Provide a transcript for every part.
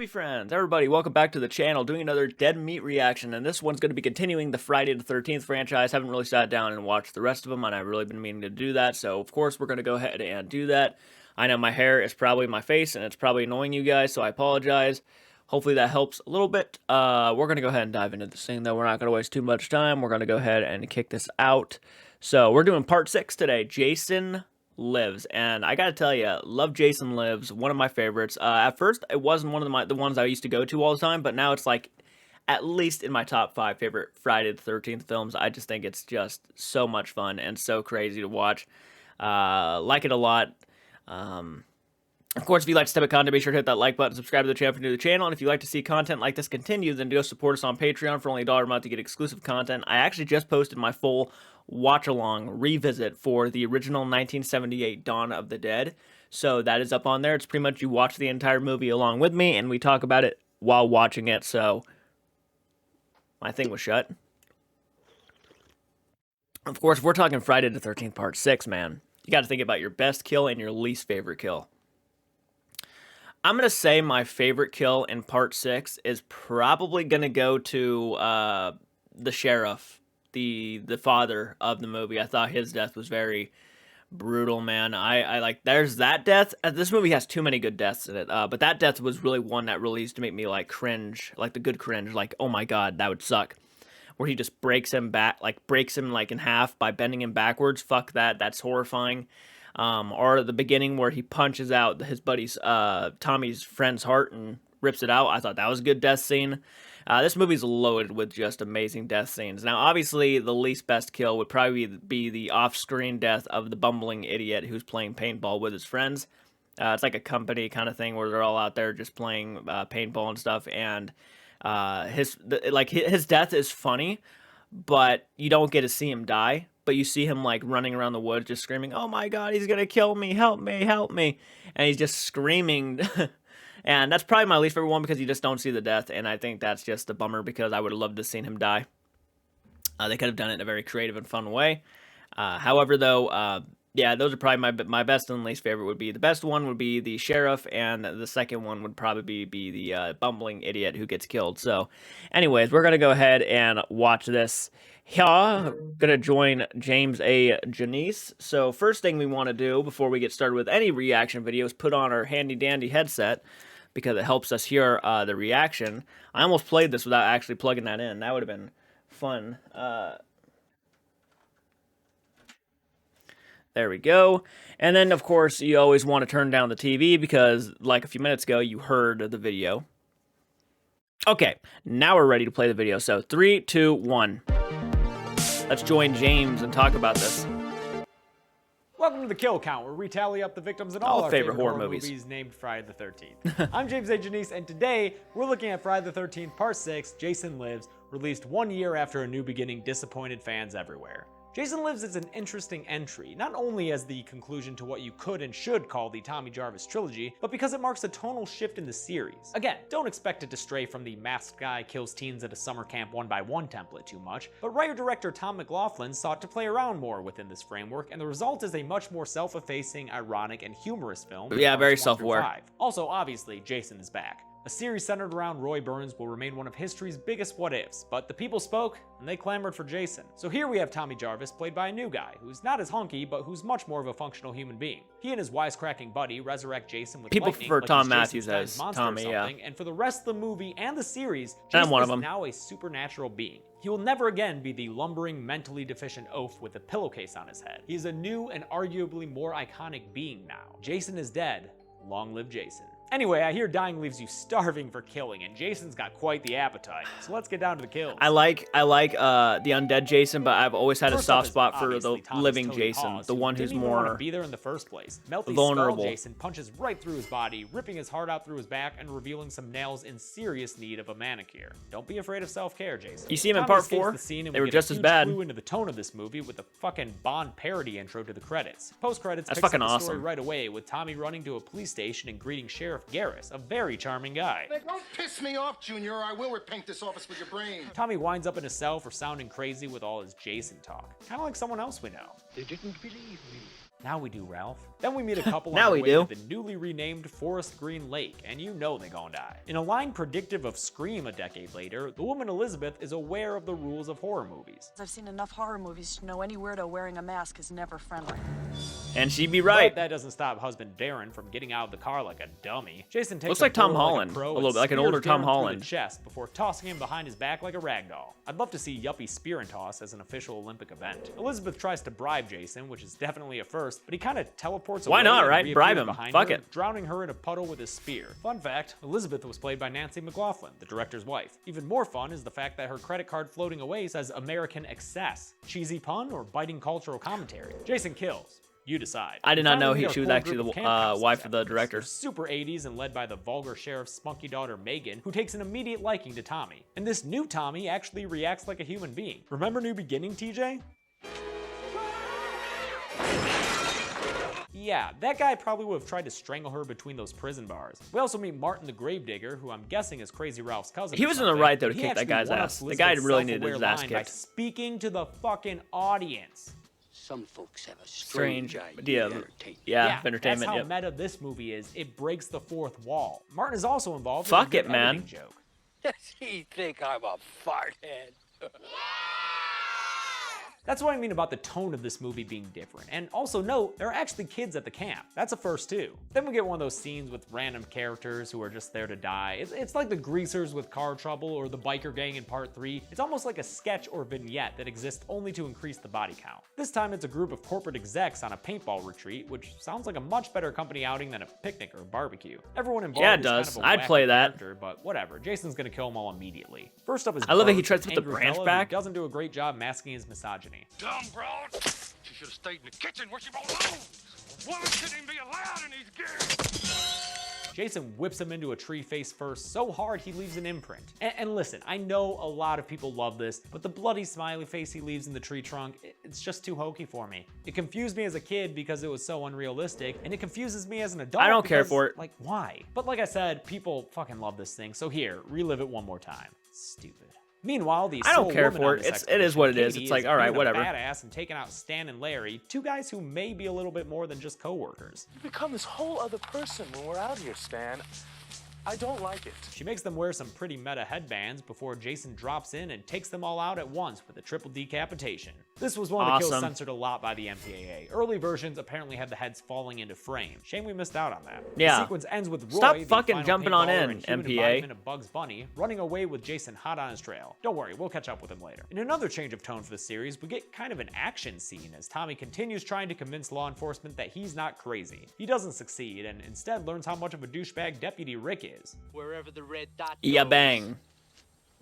Howdy friends, everybody, welcome back to the channel, doing another Dead Meat reaction, and this one's going to be continuing the Friday the 13th franchise. Haven't really sat down and watched the rest of them, and I've really been meaning to do that, so of course we're going to go ahead and do that. I know my hair is probably in my face, and it's probably annoying you guys, so I apologize. Hopefully that helps a little bit. We're going to go ahead and dive into this thing, though. We're not going to waste too much time. We're going to go ahead and kick this out. So we're doing part 6 today, Jason Lives, and I gotta tell you, love Jason Lives, one of my favorites. At first, it wasn't one of the ones I used to go to all the time, but now it's like at least in my top 5 favorite Friday the 13th films. I just think it's just so much fun and so crazy to watch. Like it a lot. Of course, if you'd like to step at content, be sure to hit that like button, subscribe to the channel if you're new to the channel, and if you'd like to see content like this continue, then go support us on Patreon for only $1 a month to get exclusive content. I actually just posted my full watch-along revisit for the original 1978 Dawn of the Dead, so that is up on there. It's pretty much you watch the entire movie along with me, and we talk about it while watching it, so my thing was shut. Of course, if we're talking Friday the 13th Part 6, man, you got to think about your best kill and your least favorite kill. I'm going to say my favorite kill in Part 6 is probably going to go to the sheriff, the father of the movie. I thought his death was very brutal, man. I like, there's that death. This movie has too many good deaths in it, but that death was really one that really used to make me, like, cringe, like the good cringe, like, oh my god, that would suck. Where he just breaks him in half by bending him backwards. Fuck that, that's horrifying. Or the beginning where he punches out his buddy's, Tommy's friend's heart and rips it out. I thought that was a good death scene. This movie's loaded with just amazing death scenes. Now, obviously, the least best kill would probably be the off-screen death of the bumbling idiot who's playing paintball with his friends. It's like a company kind of thing where they're all out there just playing paintball and stuff, and his death is funny, but you don't get to see him die. But you see him, like, running around the woods just screaming, oh my god, he's gonna kill me, help me, help me. And he's just screaming. And that's probably my least favorite one because you just don't see the death. And I think that's just a bummer because I would have loved to have seen him die. They could have done it in a very creative and fun way. However, though, yeah, those are probably my best and least favorite would be. The best one would be the sheriff, and the second one would probably be the bumbling idiot who gets killed. So, anyways, we're going to go ahead and watch this. Yeah, gonna join James A. Janice. So first thing we want to do before we get started with any reaction videos, put on our handy dandy headset because it helps us hear the reaction. I almost played this without actually plugging that in. That would have been fun. There we go. And then, of course, you always want to turn down the TV because, like a few minutes ago, you heard the video. Okay, now we're ready to play the video. So 3, 2, 1. Let's join James and talk about this. Welcome to the Kill Count, where we tally up the victims in all our favorite horror movies named Friday the 13th. I'm James A. Janice, and today we're looking at Friday the 13th Part 6, Jason Lives, released 1 year after A New Beginning disappointed fans everywhere. Jason Lives is an interesting entry, not only as the conclusion to what you could and should call the Tommy Jarvis trilogy, but because it marks a tonal shift in the series. Again, don't expect it to stray from the masked guy kills teens at a summer camp 1x1 template too much, but writer-director Tom McLaughlin sought to play around more within this framework, and the result is a much more self-effacing, ironic, and humorous film. Yeah, very self-aware. Also, obviously, Jason is back. A series centered around Roy Burns will remain one of history's biggest what-ifs, but the people spoke, and they clamored for Jason. So here we have Tommy Jarvis, played by a new guy, who's not as hunky, but who's much more of a functional human being. He and his wisecracking buddy resurrect Jason with people lightning, prefer like Tom Matthews as Tommy, yeah. And for the rest of the movie and the series, Jason is now a supernatural being. He will never again be the lumbering, mentally deficient oaf with a pillowcase on his head. He is a new and arguably more iconic being now. Jason is dead. Long live Jason. Anyway, I hear dying leaves you starving for killing, and Jason's got quite the appetite. So let's get down to the kills. I like the undead Jason, but I've always had a soft spot for the living Jason, the one who's more be there in the first place. Melty's vulnerable. Skull Jason punches right through his body, ripping his heart out through his back and revealing some nails in serious need of a manicure. Don't be afraid of self-care, Jason. You see him in Part 4? They were just as bad. Clue into the tone of this movie with the fucking Bond parody intro to the credits. Post-credits That's picks fucking up the awesome. story right away with Tommy running to a police station and greeting Sheriff Garris, a very charming guy. Don't piss me off, Junior, or I will repaint this office with your brain. Tommy winds up in a cell for sounding crazy with all his Jason talk. Kind of like someone else we know. They didn't believe me. Now we do, Ralph. Then we meet a couple Now on we their way do. to the newly renamed Forest Green Lake, and you know they gonna die. In a line predictive of Scream a decade later, the woman Elizabeth is aware of the rules of horror movies. I've seen enough horror movies to know any weirdo wearing a mask is never friendly. And she'd be right. But that doesn't stop husband Darren from getting out of the car like a dummy. Jason takes Looks like Tom Holland. a A little bit like an older Tom Holland. The chest before tossing him behind his back like a rag doll. I'd love to see Yuppie spear and toss as an official Olympic event. Elizabeth tries to bribe Jason, which is definitely a first, but he kind of teleports away. Why not, and right? reappears Bribe him. behind Fuck her, it. drowning her in a puddle with his spear. Fun fact, Elizabeth was played by Nancy McLaughlin, the director's wife. Even more fun is the fact that her credit card floating away says American Excess. Cheesy pun or biting cultural commentary? Jason kills. You decide. I did not know Finally, she was our core actually group of the camp counselors wife of the after this. director. They're super 80s and led by the vulgar sheriff's spunky daughter Megan, who takes an immediate liking to Tommy. And this new Tommy actually reacts like a human being. Remember New Beginning, TJ? Yeah, that guy probably would have tried to strangle her between those prison bars. We also meet Martin the Gravedigger, who I'm guessing is Crazy Ralph's cousin. He or was in the something. right, though, to He kick that actually guy's one-ups ass. The Elizabeth's guy really needed his self-aware ass line by kicked. speaking to the fucking audience. Some folks have a Strange strange idea. idea. of entertainment. Yeah, entertainment. That's Yep. how meta this movie is. It breaks the fourth wall. Martin is also involved. Fuck in a it, good man. editing joke. Does he think I'm a fart head? That's what I mean about the tone of this movie being different. And also note, there are actually kids at the camp. That's a first too. Then we get one of those scenes with random characters who are just there to die. It's like the greasers with car trouble or the biker gang in part 3. It's almost like a sketch or vignette that exists only to increase the body count. This time it's a group of corporate execs on a paintball retreat, which sounds like a much better company outing than a picnic or a barbecue. Everyone involved Yeah, it is kind does. of a I'd wacky play that. character, but whatever. Jason's gonna kill them all immediately. First up is I love that he Bert, tries to an put the angry branch fella who back. doesn't do a great job masking his misogyny. Dumb broad. She should have stayed in the kitchen where she belongs. Woman shouldn't even be allowed in these gears. Jason whips him into a tree face first so hard he leaves an imprint. And listen, I know a lot of people love this, but the bloody smiley face he leaves in the tree trunk, it's just too hokey for me. It confused me as a kid because it was so unrealistic, and it confuses me as an adult. I don't care because, for it. Like, why? But like I said, people fucking love this thing, so here, relive it one more time. Stupid. Meanwhile, the I don't sole care woman for on it. this It is what it is. Katie It's like, all right, being a whatever. badass and taking out Stan and Larry, two guys who may be a little bit more than just coworkers. You become this whole other person when we're out here, Stan. I don't like it. She makes them wear some pretty meta headbands before Jason drops in and takes them all out at once with a triple decapitation. This was one of the kills Awesome. censored a lot by the MPAA. Early versions apparently had the heads falling into frame. Shame we missed out on that. Yeah. The sequence ends with Roy, Stop the fucking final jumping on paintballer in, and human MPA. embodiment of Bugs Bunny, running away with Jason hot on his trail. Don't worry, we'll catch up with him later. In another change of tone for the series, we get kind of an action scene as Tommy continues trying to convince law enforcement that he's not crazy. He doesn't succeed and instead learns how much of a douchebag Deputy Rick is. Wherever the red dot Ya goes, bang.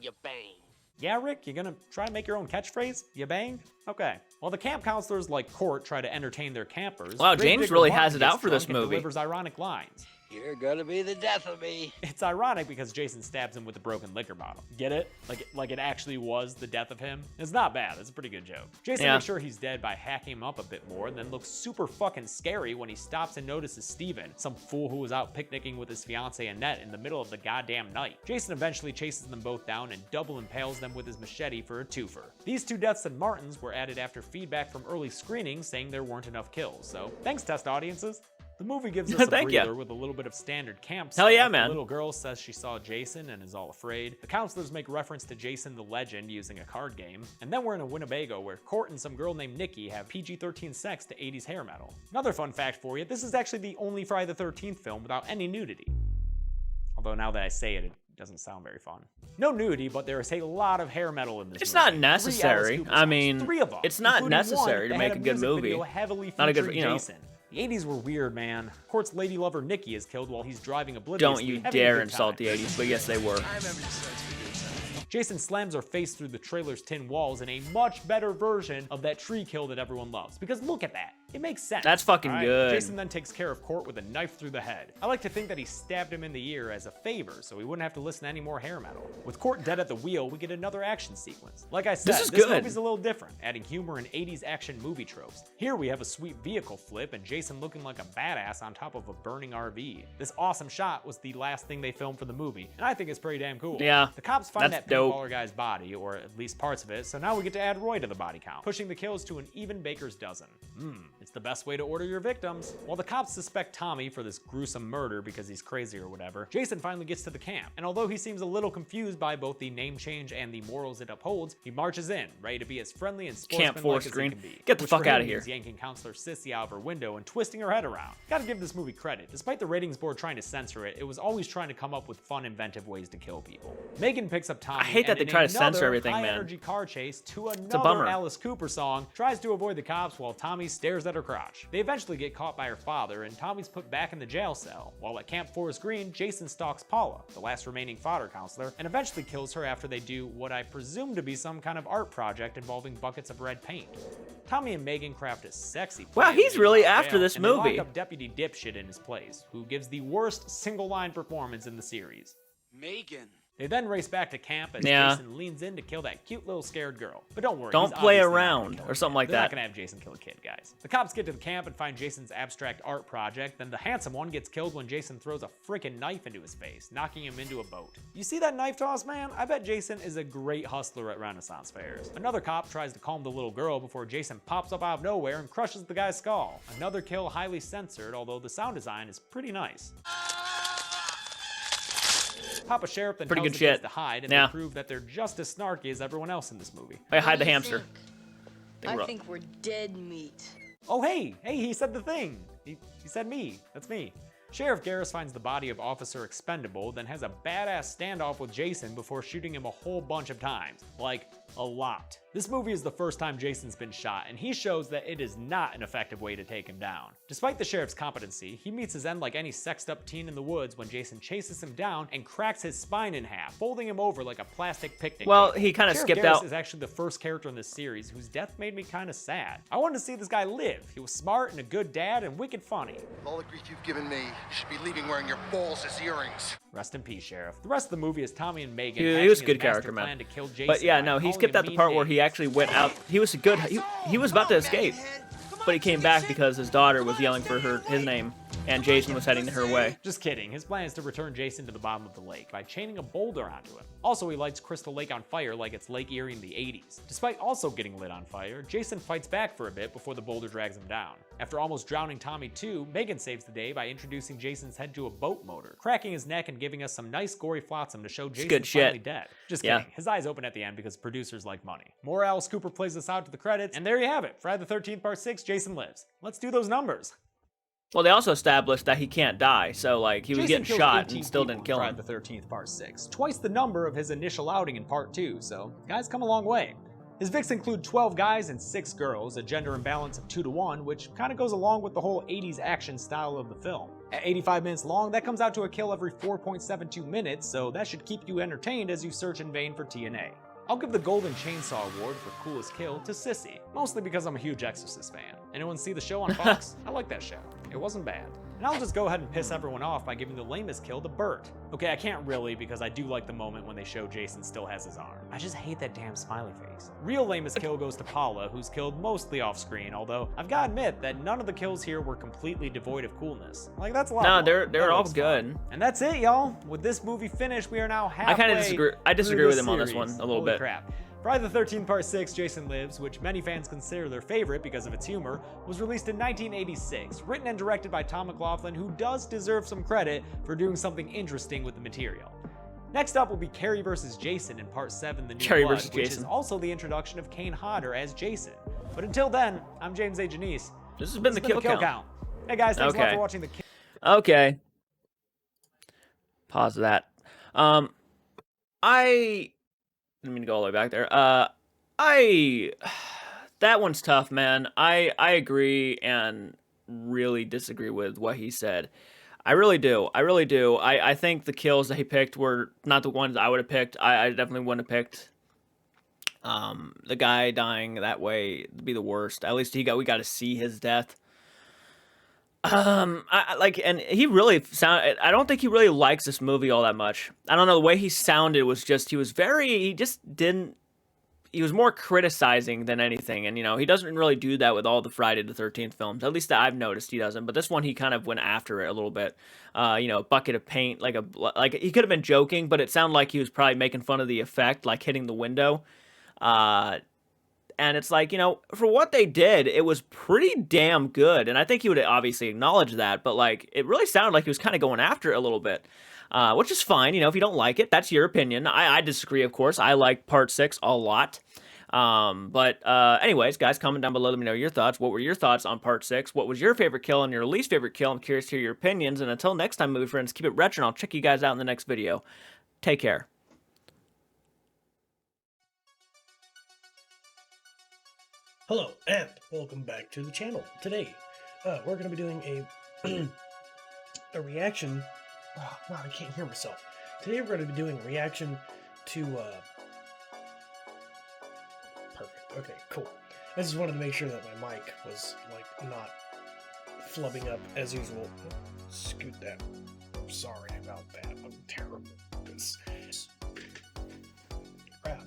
you bang. Yeah, Rick, you gonna try to make your own catchphrase? You bang? Okay. While the camp counselors like Court try to entertain their campers, Wow, James Gravedigger really Martin has it gets out for this drunk and movie. delivers ironic lines. You're gonna be the death of me. It's ironic because Jason stabs him with a broken liquor bottle. Get it? Like it actually was the death of him? It's not bad. It's a pretty good joke. Jason Yeah. makes sure he's dead by hacking him up a bit more, and then looks super fucking scary when he stops and notices Steven, some fool who was out picnicking with his fiancée Annette in the middle of the goddamn night. Jason eventually chases them both down and double impales them with his machete for a twofer. These two deaths in Martin's were added after feedback from early screenings saying there weren't enough kills, so thanks test audiences. The movie gives us a Thank ya. breather with a little bit of standard camp Hell yeah, stuff. man. The little girl says she saw Jason and is all afraid. The counselors make reference to Jason the Legend using a card game. And then we're in a Winnebago where Court and some girl named Nikki have PG-13 sex to 80s hair metal. Another fun fact for you, this is actually the only Friday the 13th film without any nudity. Although now that I say it, it doesn't sound very fun. No nudity, but there is a lot of hair metal in this It's movie. not 3 necessary. Alice Cooper I songs, mean, 3 of them, it's not including necessary one to that make had a good music video movie. heavily Not a good- featuring you know. Jason. The 80s were weird, man. Court's lady lover Nikki is killed while he's driving obliviously. Don't you having a dare good insult time. the 80s, but yes, they were. Jason slams her face through the trailer's tin walls in a much better version of that tree kill that everyone loves. Because look at that. It makes sense. That's fucking All right? good. Jason then takes care of Court with a knife through the head. I like to think that he stabbed him in the ear as a favor so he wouldn't have to listen to any more hair metal. With Court dead at the wheel, we get another action sequence. Like I said, This is good. movie's a little different, adding humor and 80s action movie tropes. Here we have a sweet vehicle flip and Jason looking like a badass on top of a burning RV. This awesome shot was the last thing they filmed for the movie, and I think it's pretty damn cool. Yeah, The cops find that's that dope. paintballer guy's body, or at least parts of it, so now we get to add Roy to the body count, pushing the kills to an even baker's dozen. It's the best way to order your victims. While the cops suspect Tommy for this gruesome murder because he's crazy or whatever, Jason finally gets to the camp, and although he seems a little confused by both the name change and the morals it upholds, he marches in, ready to be as friendly and sportsmanlike as he can be. Get the fuck out of here. Yanking Counselor Sissy out of her window and twisting her head around. Gotta give this movie credit. Despite the ratings board trying to censor it, it was always trying to come up with fun, inventive ways to kill people. Megan picks up Tommy. I hate that they try to censor everything, man. High-energy car chase to another Alice Cooper song, tries to avoid the cops while Tommy stares at her crotch. They eventually get caught by her father, and Tommy's put back in the jail cell. While at Camp Forest Green, Jason stalks Paula, the last remaining fodder counselor, and eventually kills her after they do what I presume to be some kind of art project involving buckets of red paint. Tommy and Megan craft a sexy plan. Wow, he's really after this and movie. They lock up Deputy Dipshit in his place, who gives the worst single-line performance in the series. Megan. They then race back to camp as Jason leans in to kill that cute little scared girl. But don't worry, don't play around or something like that. They're not gonna have Jason kill a kid, guys. The cops get to the camp and find Jason's abstract art project. Then the handsome one gets killed when Jason throws a freaking knife into his face, knocking him into a boat. You see that knife toss, man? I bet Jason is a great hustler at Renaissance fairs. Another cop tries to calm the little girl before Jason pops up out of nowhere and crushes the guy's skull. Another kill highly censored, although the sound design is pretty nice. Papa Sheriff then tells the kids to hide, and they prove that they're just as snarky as everyone else in this movie. Hey, hide the hamster. I think we're dead meat. Oh, hey, he said the thing. He said me. That's me. Sheriff Garris finds the body of Officer Expendable, then has a badass standoff with Jason before shooting him a whole bunch of times. Like, a lot. This movie is the first time Jason's been shot, and he shows that it is not an effective way to take him down. Despite the sheriff's competency, he meets his end like any sexed up teen in the woods when Jason chases him down and cracks his spine in half, folding him over like a plastic picnic. Well, he kind of skipped out. Is actually the first character in this series whose death made me kind of sad. I wanted to see this guy live. He was smart and a good dad and wicked funny. All the grief you've given me, you should be leaving wearing your balls as earrings. Rest in peace, Sheriff. The rest of the movie is Tommy and Megan. He was a good character, man. But yeah, no, he skipped out the part where he actually went out. He was good. He was about to escape, but he came back because his daughter was yelling for his name, and Jason was heading her way. Just kidding. His plan is to return Jason to the bottom of the lake by chaining a boulder onto him. Also, he lights Crystal Lake on fire like it's Lake Erie in the 80s. Despite also getting lit on fire, Jason fights back for a bit before the boulder drags him down. After almost drowning Tommy too, Megan saves the day by introducing Jason's head to a boat motor, cracking his neck and giving us some nice gory flotsam to show Jason's finally dead. Just kidding. His eyes open at the end because producers like money. More Alice Cooper plays us out to the credits, and there you have it. Friday the 13th Part 6, Jason Lives. Let's do those numbers. Well, they also established that he can't die, so like he was getting shot and still didn't kill him. Friday the 13th Part 6, twice the number of his initial outing in Part 2, so guys come a long way. His Vicks include 12 guys and 6 girls, a gender imbalance of 2-to-1, which kind of goes along with the whole 80s action style of the film. At 85 minutes long, that comes out to a kill every 4.72 minutes, so that should keep you entertained as you search in vain for TNA. I'll give the Golden Chainsaw Award for Coolest Kill to Sissy, mostly because I'm a huge Exorcist fan. Anyone see the show on Fox? I like that show. It wasn't bad. And I'll just go ahead and piss everyone off by giving the lamest kill to Bert. Okay, I can't really because I do like the moment when they show Jason still has his arm. I just hate that damn smiley face. Real lamest kill goes to Paula, who's killed mostly off screen, although I've got to admit that none of the kills here were completely devoid of coolness. Like, that's a lot. No, they're all good. And that's it, y'all. With this movie finished, we are now halfway. I kind of disagree. I disagree with him on this one a little bit. Crap. Friday the 13th Part 6, Jason Lives, which many fans consider their favorite because of its humor, was released in 1986, written and directed by Tom McLaughlin, who does deserve some credit for doing something interesting with the material. Next up will be Carrie vs. Jason in Part 7, The New Blood, which is also the introduction of Kane Hodder as Jason. But until then, I'm James A. Janice. This has been the Kill Count. Hey guys, thanks a lot for watching the Kill. Okay. Pause that. I didn't mean to go all the way back there. That one's tough, man. I agree and really disagree with what he said. I really do. I think the kills that he picked were not the ones I would have picked. I definitely wouldn't have picked the guy dying that way to be the worst. At least we got to see his death. And he really I don't think he really likes this movie all that much. I don't know, the way he sounded was just, he was more criticizing than anything. And, you know, he doesn't really do that with all the Friday the 13th films. At least that I've noticed he doesn't. But this one, he kind of went after it a little bit. You know, a bucket of paint, like he could have been joking, but it sounded like he was probably making fun of the effect, like hitting the window. and it's like, you know, for what they did, it was pretty damn good, and I think he would obviously acknowledge that, but, like, it really sounded like he was kind of going after it a little bit, which is fine. You know, if you don't like it, that's your opinion. I disagree, of course. I like Part 6 a lot. Anyways, guys, comment down below, let me know your thoughts. What were your thoughts on Part 6? What was your favorite kill and your least favorite kill? I'm curious to hear your opinions, and until next time, movie friends, keep it retro, and I'll check you guys out in the next video. Take care. Hello, and welcome back to the channel. Today, we're going to be doing a reaction. Oh, wow, I can't hear myself. Today, we're going to be doing a reaction to, perfect. Okay, cool. I just wanted to make sure that my mic was, like, not flubbing up as usual. Scoot that. I'm sorry about that. I'm terrible at this. Crap.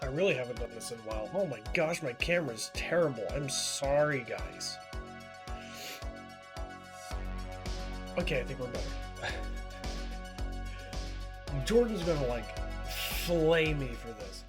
I really haven't done this in a while. Oh my gosh, my camera's terrible. I'm sorry, guys. Okay, I think we're better. Jordan's gonna, like, flay me for this.